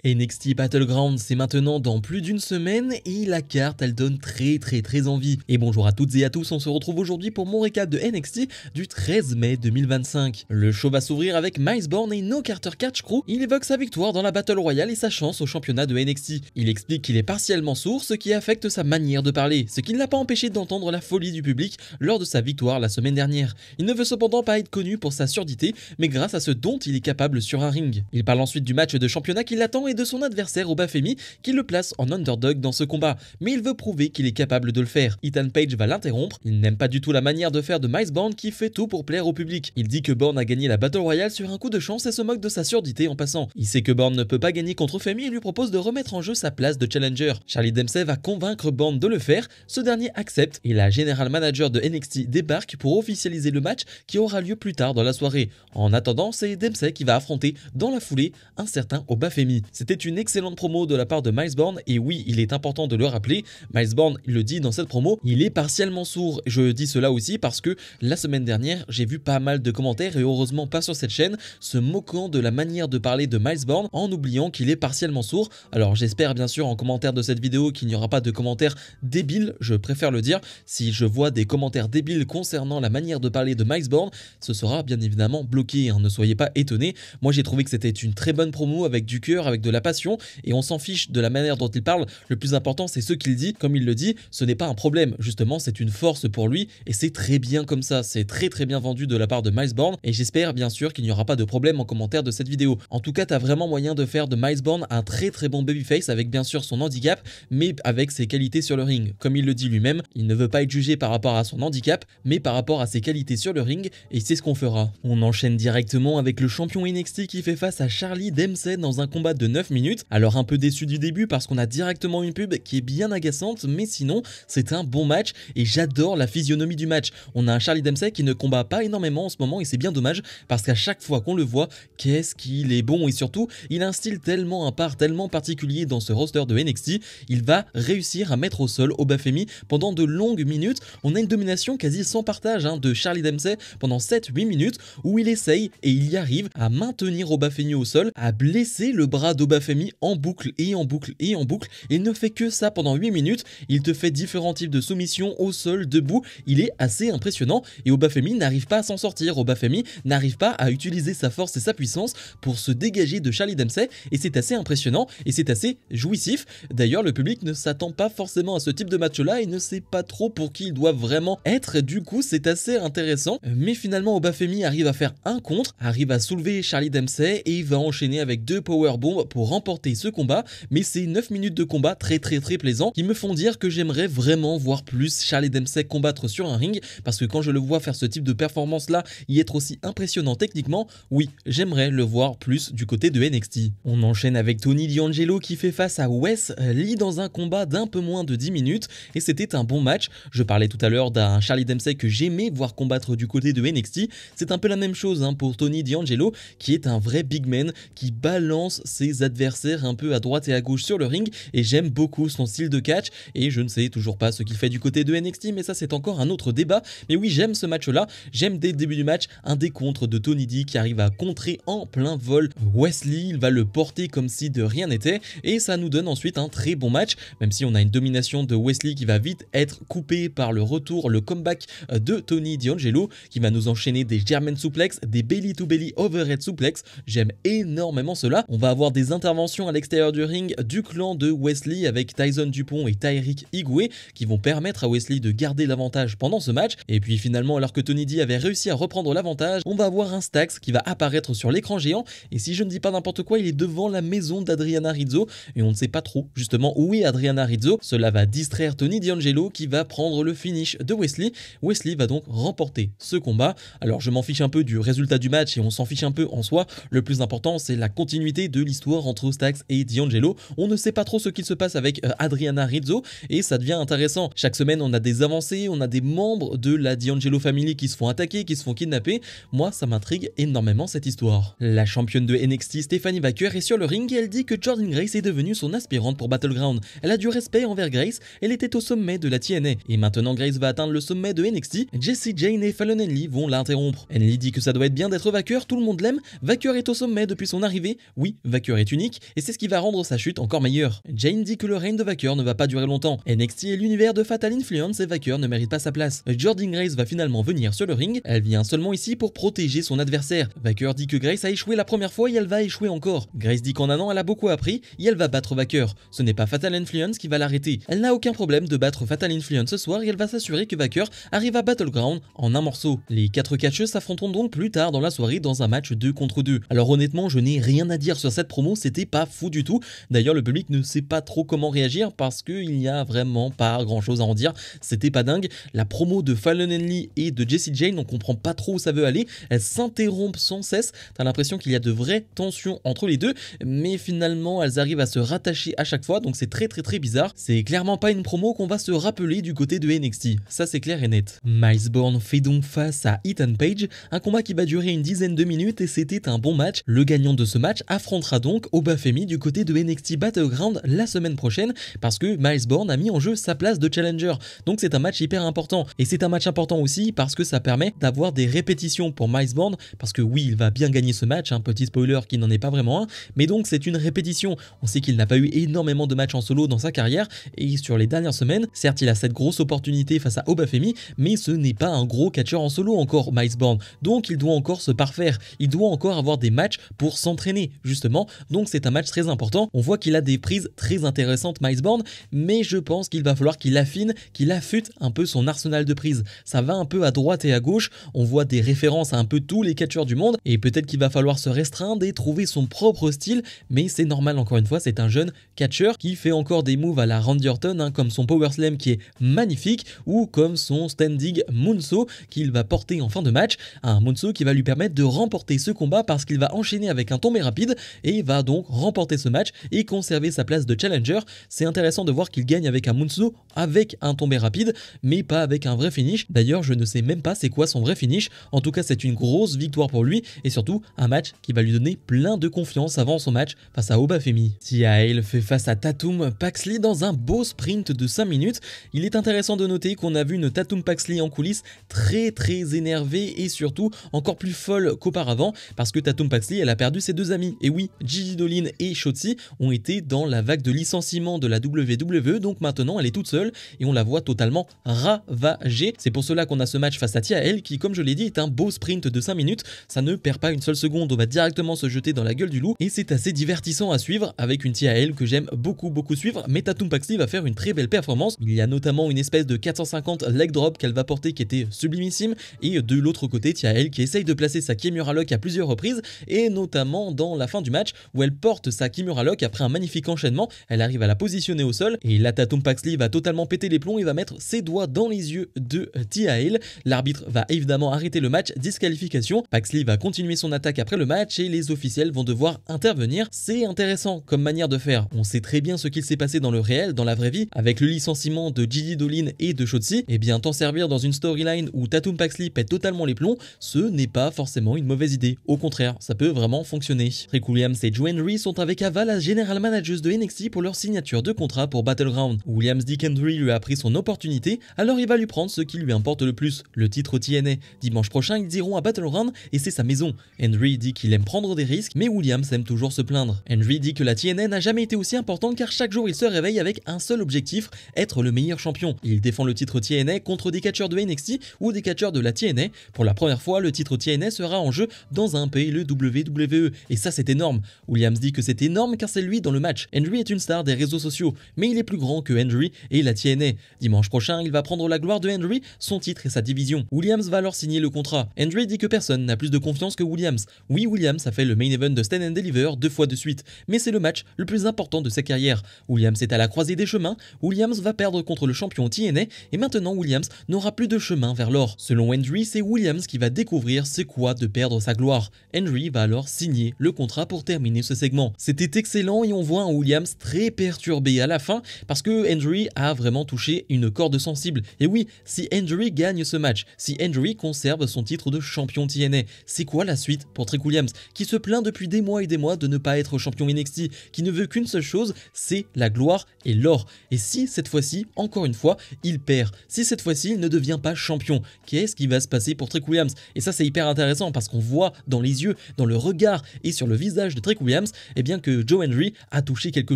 NXT Battleground, c'est maintenant dans plus d'une semaine et la carte elle donne très envie. Et bonjour à toutes et à tous, on se retrouve aujourd'hui pour mon récap de NXT du 13 mai 2025. Le show va s'ouvrir avec Miles Borne et No Carter Catch Crew. Il évoque sa victoire dans la Battle Royale et sa chance au championnat de NXT. Il explique qu'il est partiellement sourd, ce qui affecte sa manière de parler, ce qui ne l'a pas empêché d'entendre la folie du public lors de sa victoire la semaine dernière. Il ne veut cependant pas être connu pour sa surdité, mais grâce à ce dont il est capable sur un ring. Il parle ensuite du match de championnat qui l'attend et de son adversaire Obafemi qui le place en underdog dans ce combat, mais il veut prouver qu'il est capable de le faire. Ethan Page va l'interrompre, il n'aime pas du tout la manière de faire de Miles Borne qui fait tout pour plaire au public. Il dit que Borne a gagné la Battle Royale sur un coup de chance et se moque de sa surdité en passant. Il sait que Borne ne peut pas gagner contre Femi et lui propose de remettre en jeu sa place de challenger. Charlie Dempsey va convaincre Borne de le faire, ce dernier accepte et la General Manager de NXT débarque pour officialiser le match qui aura lieu plus tard dans la soirée. En attendant, c'est Dempsey qui va affronter dans la foulée un certain Obafemi. C'était une excellente promo de la part de Miles Borne et oui, il est important de le rappeler, Miles Borne le dit dans cette promo, il est partiellement sourd. Je dis cela aussi parce que la semaine dernière, j'ai vu pas mal de commentaires et heureusement pas sur cette chaîne, se moquant de la manière de parler de Miles Borne en oubliant qu'il est partiellement sourd. Alors j'espère bien sûr en commentaire de cette vidéo qu'il n'y aura pas de commentaires débiles, je préfère le dire. Si je vois des commentaires débiles concernant la manière de parler de Miles Borne, ce sera bien évidemment bloqué, hein, ne soyez pas étonnés. Moi j'ai trouvé que c'était une très bonne promo avec du cœur, avec de la passion et on s'en fiche de la manière dont il parle. Le plus important c'est ce qu'il dit, comme il le dit, ce n'est pas un problème, justement c'est une force pour lui et c'est très bien comme ça, c'est très bien vendu de la part de Miles Borne et j'espère bien sûr qu'il n'y aura pas de problème en commentaire de cette vidéo. En tout cas t'as vraiment moyen de faire de Miles Borne un très bon babyface avec bien sûr son handicap mais avec ses qualités sur le ring. Comme il le dit lui-même, il ne veut pas être jugé par rapport à son handicap mais par rapport à ses qualités sur le ring et c'est ce qu'on fera. On enchaîne directement avec le champion NXT qui fait face à Charlie Dempsey dans un combat de 9 minutes. Alors un peu déçu du début parce qu'on a directement une pub qui est bien agaçante mais sinon c'est un bon match et j'adore la physionomie du match. On a un Charlie Dempsey qui ne combat pas énormément en ce moment et c'est bien dommage parce qu'à chaque fois qu'on le voit, qu'est-ce qu'il est bon et surtout il a un style tellement à part, tellement particulier dans ce roster de NXT, il va réussir à mettre au sol Obafemi pendant de longues minutes. On a une domination quasi sans partage de Charlie Dempsey pendant 7-8 minutes où il essaye et il y arrive à maintenir Obafemi au sol, à blesser le bras d'Obafemi en boucle et en boucle et en boucle. Il ne fait que ça pendant 8 minutes, il te fait différents types de soumissions au sol, debout, il est assez impressionnant et Obafemi n'arrive pas à s'en sortir, Obafemi n'arrive pas à utiliser sa force et sa puissance pour se dégager de Charlie Dempsey et c'est assez impressionnant et c'est assez jouissif. D'ailleurs le public ne s'attend pas forcément à ce type de match là et ne sait pas trop pour qui il doit vraiment être, du coup c'est assez intéressant mais finalement Obafemi arrive à faire un contre, arrive à soulever Charlie Dempsey et il va enchaîner avec 2 powerbombs pour remporter ce combat, mais c'est 9 minutes de combat très plaisant qui me font dire que j'aimerais vraiment voir plus Charlie Dempsey combattre sur un ring parce que quand je le vois faire ce type de performance là y être aussi impressionnant techniquement, oui j'aimerais le voir plus du côté de NXT. On enchaîne avec Tony D'Angelo qui fait face à Wes Lee dans un combat d'un peu moins de 10 minutes et c'était un bon match. Je parlais tout à l'heure d'un Charlie Dempsey que j'aimais voir combattre du côté de NXT, c'est un peu la même chose pour Tony D'Angelo qui est un vrai big man qui balance ses adversaires un peu à droite et à gauche sur le ring et j'aime beaucoup son style de catch et je ne sais toujours pas ce qu'il fait du côté de NXT mais ça c'est encore un autre débat. Mais oui j'aime ce match là, j'aime dès le début du match un décompte de Tony D qui arrive à contrer en plein vol Wes Lee, il va le porter comme si de rien n'était et ça nous donne ensuite un très bon match même si on a une domination de Wes Lee qui va vite être coupée par le retour, le comeback de Tony D'Angelo qui va nous enchaîner des German suplex, des belly to belly overhead suplex, j'aime énormément cela. On va avoir des interventions à l'extérieur du ring du clan de Wes Lee avec Tyson Dupont et Tyrick Igwe qui vont permettre à Wes Lee de garder l'avantage pendant ce match et puis finalement alors que Tony D avait réussi à reprendre l'avantage, on va avoir un Stax qui va apparaître sur l'écran géant et si je ne dis pas n'importe quoi il est devant la maison d'Adriana Rizzo et on ne sait pas trop justement où est Adriana Rizzo. Cela va distraire Tony D'Angelo qui va prendre le finish de Wes Lee. Wes Lee va donc remporter ce combat. Alors je m'en fiche un peu du résultat du match et on s'en fiche un peu en soi, le plus important c'est la continuité de l'histoire entre Stax et D'Angelo. On ne sait pas trop ce qu'il se passe avec Adriana Rizzo et ça devient intéressant. Chaque semaine on a des avancées, on a des membres de la D'Angelo Family qui se font attaquer, qui se font kidnapper. Moi ça m'intrigue énormément cette histoire. La championne de NXT Stephanie Vaquer est sur le ring et elle dit que Jordynne Grace est devenue son aspirante pour Battleground. Elle a du respect envers Grace, elle était au sommet de la TNA et maintenant Grace va atteindre le sommet de NXT. Jessie Jane et Fallon Henley vont l'interrompre. Henley dit que ça doit être bien d'être Vaquer, tout le monde l'aime, Vaquer est au sommet depuis son arrivée. Oui, Vaquer est unique et c'est ce qui va rendre sa chute encore meilleure. Jane dit que le règne de Vacker ne va pas durer longtemps. NXT est l'univers de Fatal Influence et Vacker ne mérite pas sa place. Jordynne Grace va finalement venir sur le ring, elle vient seulement ici pour protéger son adversaire. Vacker dit que Grace a échoué la première fois et elle va échouer encore. Grace dit qu'en un an elle a beaucoup appris et elle va battre Vacker. Ce n'est pas Fatal Influence qui va l'arrêter. Elle n'a aucun problème de battre Fatal Influence ce soir et elle va s'assurer que Vacker arrive à Battleground en un morceau. Les 4 catcheuses s'affronteront donc plus tard dans la soirée dans un match 2 contre 2. Alors honnêtement je n'ai rien à dire sur cette promo, c'était pas fou du tout. D'ailleurs le public ne sait pas trop comment réagir parce qu'il n'y a vraiment pas grand chose à en dire. C'était pas dingue. La promo de Fallon Henley et de Jessie Jane, on comprend pas trop où ça veut aller. Elles s'interrompent sans cesse. T'as l'impression qu'il y a de vraies tensions entre les deux, mais finalement elles arrivent à se rattacher à chaque fois, donc c'est très bizarre. C'est clairement pas une promo qu'on va se rappeler du côté de NXT. Ça c'est clair et net. Miles Bourne fait donc face à Ethan Page, un combat qui va durer une dizaine de minutes et c'était un bon match. Le gagnant de ce match affrontera donc Obafemi du côté de NXT Battleground la semaine prochaine parce que Miles Bourne a mis en jeu sa place de challenger. Donc c'est un match hyper important et c'est un match important aussi parce que ça permet d'avoir des répétitions pour Miles Bourne parce que oui il va bien gagner ce match, un petit spoiler qui n'en est pas vraiment un, mais donc c'est une répétition. On sait qu'il n'a pas eu énormément de matchs en solo dans sa carrière et sur les dernières semaines, certes il a cette grosse opportunité face à Obafemi, mais ce n'est pas un gros catcheur en solo encore Miles Bourne, donc il doit encore se parfaire, il doit encore avoir des matchs pour s'entraîner justement, donc c'est un match très important. On voit qu'il a des prises très intéressantes Miles Bourne, mais je pense qu'il va falloir qu'il affine, qu'il affûte un peu son arsenal de prises. Ça va un peu à droite et à gauche, on voit des références à un peu tous les catcheurs du monde et peut-être qu'il va falloir se restreindre et trouver son propre style, mais c'est normal, encore une fois c'est un jeune catcheur qui fait encore des moves à la Randy Orton, comme son Power Slam qui est magnifique ou comme son standing Moonsault qu'il va porter en fin de match, un Moonsault qui va lui permettre de remporter ce combat parce qu'il va enchaîner avec un tombé rapide et va donc remporter ce match et conserver sa place de challenger. C'est intéressant de voir qu'il gagne avec un Moonsault avec un tombé rapide mais pas avec un vrai finish. D'ailleurs je ne sais même pas c'est quoi son vrai finish, en tout cas c'est une grosse victoire pour lui et surtout un match qui va lui donner plein de confiance avant son match face à Obafemi. Tia Hale fait face à Tatum Paxley dans un beau sprint de 5 minutes. Il est intéressant de noter qu'on a vu une Tatum Paxley en coulisses très énervée et surtout encore plus folle qu'auparavant parce que Tatum Paxley elle a perdu ses deux amis. Et oui, Gigi Dolin et Shotzi ont été dans la vague de licenciement de la WWE, donc maintenant elle est toute seule et on la voit totalement ravagée. C'est pour cela qu'on a ce match face à Tia Hale qui, comme je l'ai dit, est un beau sprint de 5 minutes. Ça ne perd pas une seule seconde, on va directement se jeter dans la gueule du loup et c'est assez divertissant à suivre avec une Tia Hale que j'aime beaucoup suivre, mais Tatum Paxley va faire une très belle performance. Il y a notamment une espèce de 450 leg drop qu'elle va porter qui était sublimissime et de l'autre côté Tia Hale qui essaye de placer sa Kimura Lock à plusieurs reprises et notamment dans la fin du match où elle porte sa Kimura Lock après un magnifique enchaînement, elle arrive à la positionner au sol et là Tatum Paxley va totalement péter les plombs et va mettre ses doigts dans les yeux de Tia Hale. L'arbitre va évidemment arrêter le match, disqualification. Paxley va continuer son attaque après le match et les officiels vont devoir intervenir. C'est intéressant comme manière de faire. On sait très bien ce qu'il s'est passé dans le réel, dans la vraie vie, avec le licenciement de Gigi Dolin et de Shotzi. Et bien t'en servir dans une storyline où Tatum Paxley pète totalement les plombs, ce n'est pas forcément une mauvaise idée. Au contraire, ça peut vraiment fonctionner. Trick Williams et Joe Hendry sont avec Ava, la general manager de NXT, pour leur signature de contrat pour Battleground. Williams dit qu'Hendry lui a pris son opportunité, alors il va lui prendre ce qui lui importe le plus, le titre TNA. Dimanche prochain, ils iront à Battleground et c'est sa maison. Henry dit qu'il aime prendre des risques, mais Williams aime toujours se plaindre. Henry dit que la TNA n'a jamais été aussi importante car chaque jour il se réveille avec un seul objectif, être le meilleur champion. Il défend le titre TNA contre des catcheurs de NXT ou des catcheurs de la TNA. Pour la première fois, le titre TNA sera en jeu dans un pays, le WWE, et ça c'est énorme. Williams dit que c'est énorme car c'est lui dans le match. Henry est une star des réseaux sociaux, mais il est plus grand que Henry et la TNA. Dimanche prochain, il va prendre la gloire de Henry, son titre et sa division. Williams va alors signer le contrat. Henry dit que personne n'a plus de confiance que Williams. Oui, Williams a fait le main event de Stand and Deliver 2 fois de suite, mais c'est le match le plus important de sa carrière. Williams est à la croisée des chemins, Williams va perdre contre le champion TNA et maintenant Williams n'aura plus de chemin vers l'or. Selon Henry, c'est Williams qui va découvrir c'est quoi de perdre sa gloire. Henry va alors signer le contrat pour terminer ce segment. C'était excellent et on voit un Williams très perturbé à la fin parce que Henry a vraiment touché une corde sensible. Et oui, si Henry gagne ce match, si Henry conserve son titre de champion TNA, c'est quoi la suite pour Trick Williams qui se plaint depuis des mois et des mois de ne pas être champion NXT, qui ne veut qu'une seule chose, c'est la gloire et l'or. Et si cette fois-ci, encore une fois, il perd, si cette fois-ci il ne devient pas champion, qu'est-ce qui va se passer pour Trick Williams? Et ça c'est hyper intéressant parce qu'on voit dans les yeux, dans le regard et sur le visage de Trick Williams Williams, eh bien que Joe Hendry a touché quelque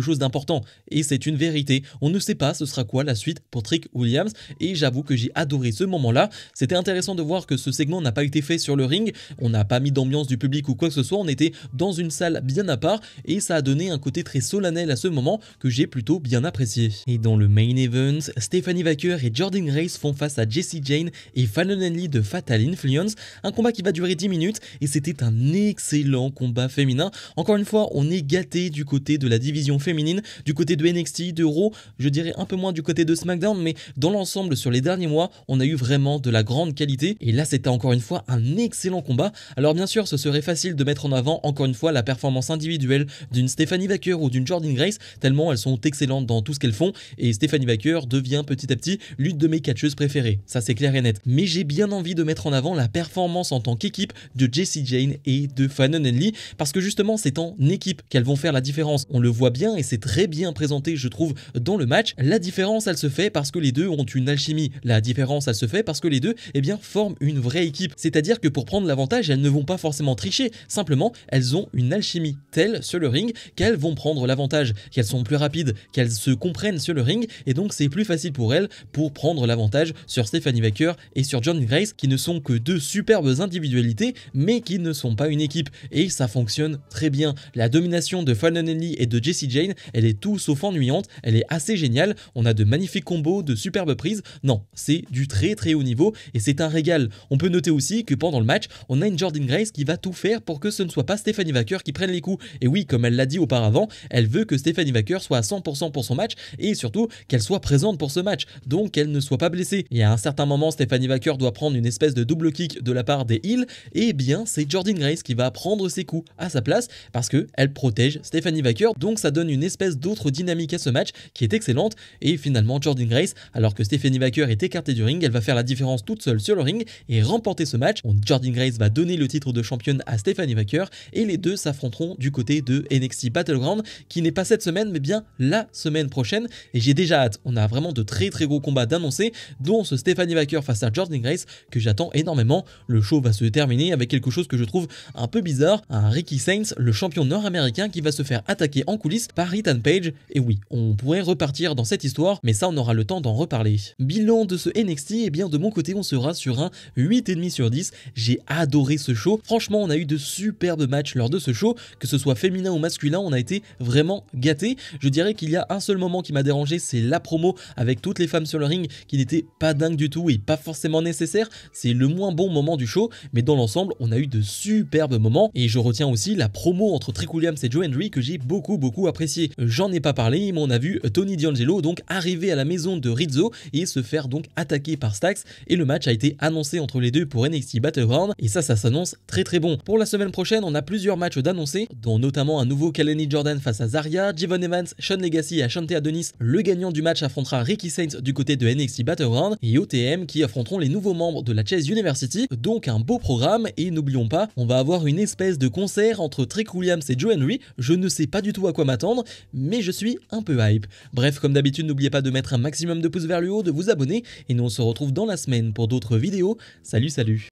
chose d'important. Et c'est une vérité. On ne sait pas ce sera quoi la suite pour Trick Williams. Et j'avoue que j'ai adoré ce moment-là. C'était intéressant de voir que ce segment n'a pas été fait sur le ring. On n'a pas mis d'ambiance du public ou quoi que ce soit. On était dans une salle bien à part et ça a donné un côté très solennel à ce moment que j'ai plutôt bien apprécié. Et dans le main event, Stephanie Vaquer et Jordynne Grace font face à Jessie Jane et Fallon Henley de Fatal Influence. Un combat qui va durer 10 minutes et c'était un excellent combat féminin. Encore une fois, on est gâté du côté de la division féminine, du côté de NXT, de Raw, je dirais un peu moins du côté de SmackDown, mais dans l'ensemble sur les derniers mois, on a eu vraiment de la grande qualité et là c'était encore une fois un excellent combat. Alors bien sûr, ce serait facile de mettre en avant encore une fois la performance individuelle d'une Stephanie Vaquer ou d'une Jordynne Grace, tellement elles sont excellentes dans tout ce qu'elles font et Stephanie Vaquer devient petit à petit l'une de mes catcheuses préférées, ça c'est clair et net. Mais j'ai bien envie de mettre en avant la performance en tant qu'équipe de Jessie Jane et de Fallon Henley parce que justement c'est en équipe qu'elles vont faire la différence. On le voit bien et c'est très bien présenté je trouve dans le match. La différence elle se fait parce que les deux ont une alchimie. La différence elle se fait parce que les deux forment une vraie équipe. C'est-à-dire que pour prendre l'avantage elles ne vont pas forcément tricher, simplement elles ont une alchimie telle sur le ring qu'elles vont prendre l'avantage, qu'elles sont plus rapides, qu'elles se comprennent sur le ring et donc c'est plus facile pour elles pour prendre l'avantage sur Stephanie Vaquer et sur Jordynne Grace qui ne sont que deux superbes individualités mais qui ne sont pas une équipe et ça fonctionne très bien. La domination de Fallon Henley et de Jessie Jane elle est tout sauf ennuyante, elle est assez géniale, on a de magnifiques combos, de superbes prises, non c'est du très haut niveau et c'est un régal. On peut noter aussi que pendant le match on a une Jordynne Grace qui va tout faire pour que ce ne soit pas Stephanie Vaquer qui prenne les coups et oui comme elle l'a dit auparavant, elle veut que Stephanie Vaquer soit à 100% pour son match et surtout qu'elle soit présente pour ce match, donc qu'elle ne soit pas blessée. Et à un certain moment Stephanie Vaquer doit prendre une espèce de double kick de la part des heels et bien c'est Jordynne Grace qui va prendre ses coups à sa place parce que elle protège Stephanie Vaquer, donc ça donne une espèce d'autre dynamique à ce match qui est excellente et finalement Jordynne Grace, alors que Stephanie Vaquer est écartée du ring, elle va faire la différence toute seule sur le ring et remporter ce match. Jordynne Grace va donner le titre de championne à Stephanie Vaquer et les deux s'affronteront du côté de NXT Battleground qui n'est pas cette semaine mais bien la semaine prochaine et j'ai déjà hâte. On a vraiment de très gros combats d'annoncer dont ce Stephanie Vaquer face à Jordynne Grace que j'attends énormément. Le show va se terminer avec quelque chose que je trouve un peu bizarre, un Ricky Saints, le champion nord-américain qui va se faire attaquer en coulisses par Ethan Page et oui, on pourrait repartir dans cette histoire mais ça on aura le temps d'en reparler. Bilan de ce NXT, et bien de mon côté on sera sur un 8,5 sur 10. J'ai adoré ce show, franchement on a eu de superbes matchs lors de ce show, que ce soit féminin ou masculin, on a été vraiment gâtés. Je dirais qu'il y a un seul moment qui m'a dérangé, c'est la promo avec toutes les femmes sur le ring qui n'était pas dingue du tout et pas forcément nécessaire, c'est le moins bon moment du show, mais dans l'ensemble on a eu de superbes moments et je retiens aussi la promo entre Trick Williams et Joe Hendry que j'ai beaucoup apprécié. J'en ai pas parlé mais on a vu Tony D'Angelo donc arriver à la maison de Rizzo et se faire donc attaquer par Stax et le match a été annoncé entre les deux pour NXT Battleground et ça s'annonce très bon. Pour la semaine prochaine on a plusieurs matchs d'annoncer dont notamment un nouveau Kalani Jordan face à Zarya, Jevon Evans, Sean Legacy et Ashante Adonis. Le gagnant du match affrontera Ricky Saints du côté de NXT Battleground et OTM qui affronteront les nouveaux membres de la Chase University, donc un beau programme et n'oublions pas on va avoir une espèce de concert entre Trick Williams et Joe Hendry. Je ne sais pas du tout à quoi m'attendre mais je suis un peu hype. Bref, comme d'habitude n'oubliez pas de mettre un maximum de pouces vers le haut, de vous abonner et nous on se retrouve dans la semaine pour d'autres vidéos. Salut